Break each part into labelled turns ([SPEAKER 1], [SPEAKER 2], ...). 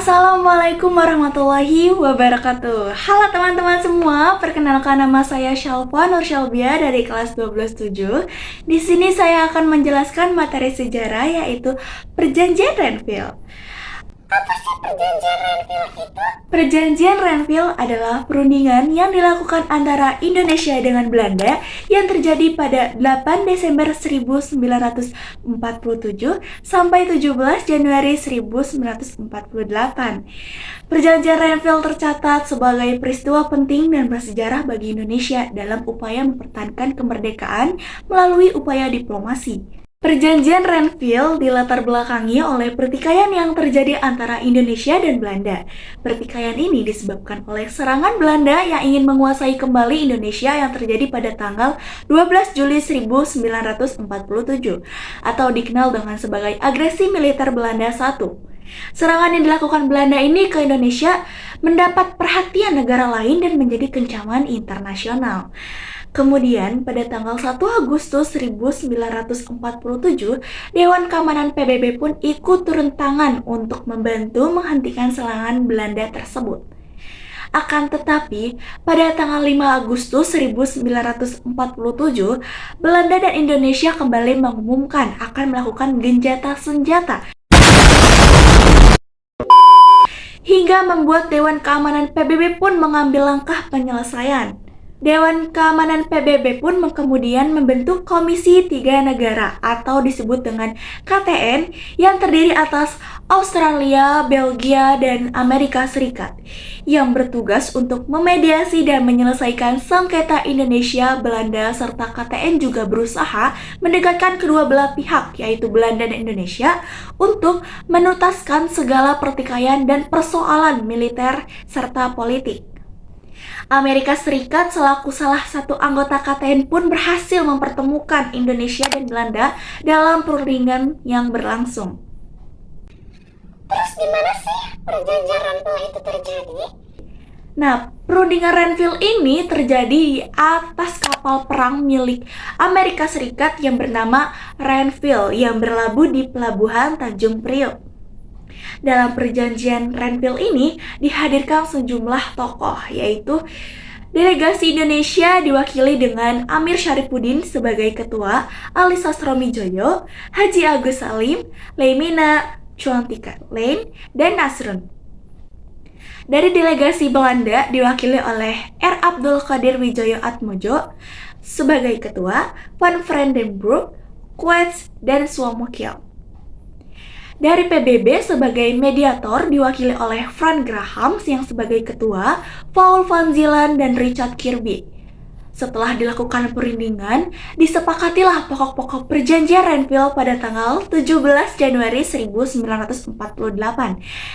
[SPEAKER 1] Assalamualaikum warahmatullahi wabarakatuh. Halo teman-teman semua, perkenalkan nama saya Shalfa Nur Shalbia dari kelas 12-7. Di sini saya akan menjelaskan materi sejarah yaitu Perjanjian Renville.
[SPEAKER 2] Apa sih perjanjian Renville itu?
[SPEAKER 1] Perjanjian Renville adalah perundingan yang dilakukan antara Indonesia dengan Belanda yang terjadi pada 8 Desember 1947 sampai 17 Januari 1948. Perjanjian Renville tercatat sebagai peristiwa penting dan bersejarah bagi Indonesia dalam upaya mempertahankan kemerdekaan melalui upaya diplomasi. Perjanjian Renville dilatar belakangi oleh pertikaian yang terjadi antara Indonesia dan Belanda. Pertikaian ini disebabkan oleh serangan Belanda yang ingin menguasai kembali Indonesia yang terjadi pada tanggal 12 Juli 1947 atau dikenal dengan sebagai agresi militer Belanda I. Serangan yang dilakukan Belanda ini ke Indonesia mendapat perhatian negara lain dan menjadi kecaman internasional. Kemudian, pada tanggal 1 Agustus 1947, Dewan Keamanan PBB pun ikut turun tangan untuk membantu menghentikan serangan Belanda tersebut. Akan tetapi, pada tanggal 5 Agustus 1947, Belanda dan Indonesia kembali mengumumkan akan melakukan gencatan senjata hingga membuat Dewan Keamanan PBB pun mengambil langkah penyelesaian. Dewan Keamanan PBB pun kemudian membentuk Komisi Tiga Negara atau disebut dengan KTN yang terdiri atas Australia, Belgia, dan Amerika Serikat yang bertugas untuk memediasi dan menyelesaikan sengketa Indonesia, Belanda, serta KTN juga berusaha mendekatkan kedua belah pihak yaitu Belanda dan Indonesia untuk menuntaskan segala pertikaian dan persoalan militer serta politik. Amerika Serikat selaku salah satu anggota KTN pun berhasil mempertemukan Indonesia dan Belanda dalam perundingan yang berlangsung.
[SPEAKER 2] Terus di mana sih perjanjian Renville itu terjadi?
[SPEAKER 1] Nah, perundingan Renville ini terjadi di atas kapal perang milik Amerika Serikat yang bernama Renville yang berlabuh di pelabuhan Tanjung Priok. Dalam perjanjian Renville ini dihadirkan sejumlah tokoh, yaitu delegasi Indonesia diwakili dengan Amir Syarifuddin sebagai ketua, Ali Sastromijoyo, Haji Agus Salim, Leimina Chuantika Lein, dan Nasrun. Dari delegasi Belanda diwakili oleh R. Abdul Qadir Wijoyo Atmojo sebagai ketua, Van Vredenburg, Queets, dan Suomukyo. Dari PBB sebagai mediator diwakili oleh Frank Graham yang sebagai ketua, Paul Van Zielan, dan Richard Kirby. Setelah dilakukan perundingan, disepakatilah pokok-pokok perjanjian Renville pada tanggal 17 Januari 1948.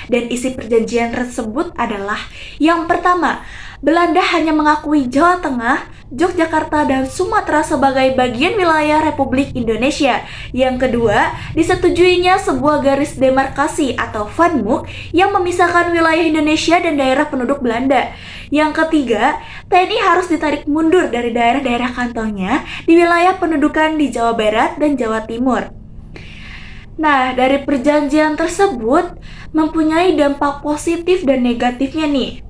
[SPEAKER 1] Dan isi perjanjian tersebut adalah yang pertama, Belanda hanya mengakui Jawa Tengah, Yogyakarta, dan Sumatera sebagai bagian wilayah Republik Indonesia. Yang kedua, disetujuinya sebuah garis demarkasi atau Vanmuk yang memisahkan wilayah Indonesia dan daerah penduduk Belanda. Yang ketiga, TNI harus ditarik mundur dari daerah-daerah kantongnya di wilayah pendudukan di Jawa Barat dan Jawa Timur. Nah, dari perjanjian tersebut mempunyai dampak positif dan negatifnya nih.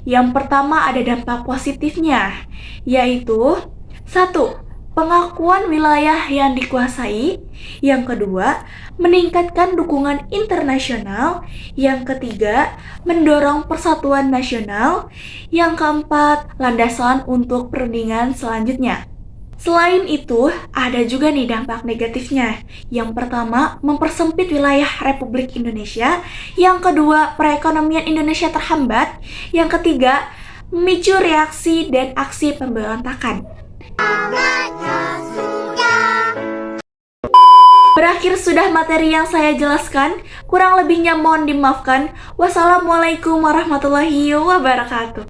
[SPEAKER 1] Yang pertama ada dampak positifnya, yaitu 1. Pengakuan wilayah yang dikuasai. Yang kedua, meningkatkan dukungan internasional. Yang ketiga, mendorong persatuan nasional. Yang keempat, landasan untuk perundingan selanjutnya. Selain itu, ada juga nih dampak negatifnya. Yang pertama, mempersempit wilayah Republik Indonesia. Yang kedua, perekonomian Indonesia terhambat. Yang ketiga, memicu reaksi dan aksi pemberontakan. Berakhir sudah materi yang saya jelaskan. Kurang lebihnya mohon dimaafkan. Wassalamualaikum warahmatullahi wabarakatuh.